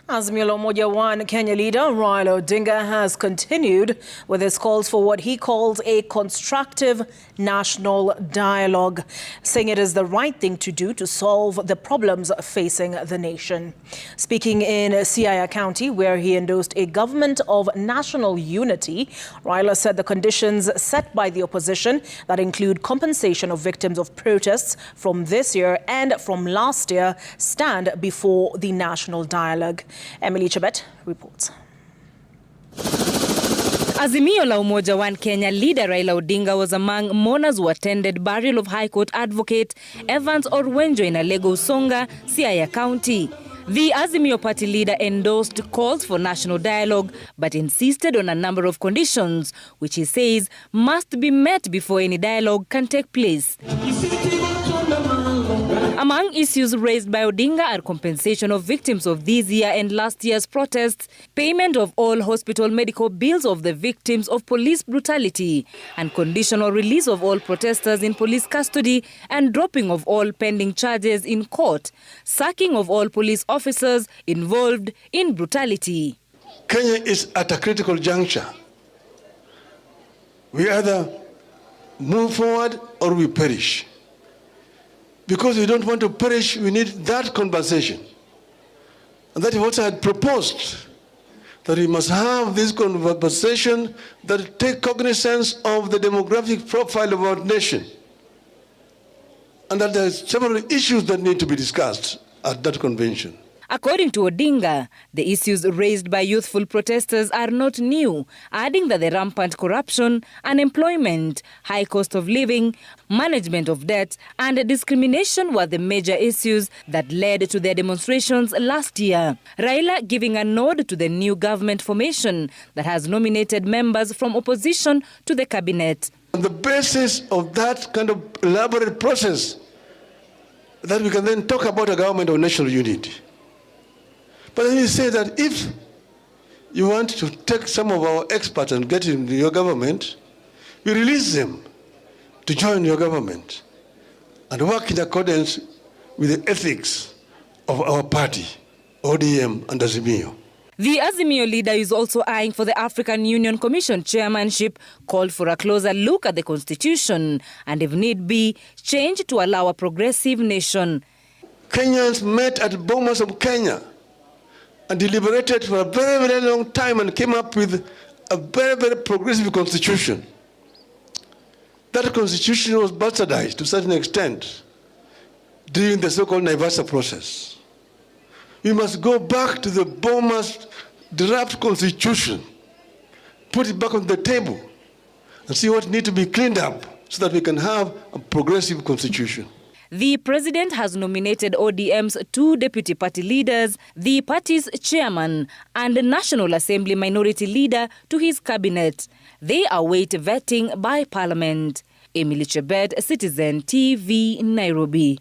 Azimio la Umoja One Kenya leader Raila Odinga has continued with his calls for what he calls a constructive national dialogue, saying it is the right thing to do to solve the problems facing the nation. Speaking in Siaya County, where he endorsed a government of national unity, Raila said the conditions set by the opposition that include compensation of victims of protests from this year and from last year stand before the national dialogue. Emily Chebet reports. Azimio la Umoja One Kenya leader Raila Odinga was among mourners who attended burial of High Court advocate Evans Orwenjo in Alego Usonga, Siaya County. The Azimio party leader endorsed calls for national dialogue but insisted on a number of conditions which he says must be met before any dialogue can take place. Among issues raised by Odinga are compensation of victims of this year and last year's protests, payment of all hospital medical bills of the victims of police brutality, and conditional release of all protesters in police custody and dropping of all pending charges in court, sacking of all police officers involved in brutality. Kenya is at a critical juncture. We either move forward or we perish. Because we don't want to perish, we need that compensation. And that is what I had proposed, that we must have this conversation that take cognizance of the demographic profile of our nation. And that there are several issues that need to be discussed at that convention. According to Odinga, the issues raised by youthful protesters are not new, adding that the rampant corruption, unemployment, high cost of living, management of debt, and discrimination were the major issues that led to their demonstrations last year. Raila giving a nod to the new government formation that has nominated members from opposition to the cabinet. On the basis of that kind of elaborate process, that we can then talk about a government of national unity. But then you say that if you want to take some of our experts and get into your government, you release them to join your government and work in accordance with the ethics of our party, ODM and Azimio. The Azimio leader is also eyeing for the African Union Commission chairmanship, called for a closer look at the constitution and, if need be, change to allow a progressive nation. Kenyans met at Bomas of Kenya and deliberated for a very, very long time and came up with a very, very progressive constitution. That constitution was bastardized to a certain extent during the so-called Naivasha process. We must go back to the Bomas draft constitution, put it back on the table, and see what needs to be cleaned up so that we can have a progressive constitution. The president has nominated ODM's two deputy party leaders, the party's chairman, and the National Assembly minority leader to his cabinet. They await vetting by Parliament. Emily Chebet, Citizen TV, Nairobi.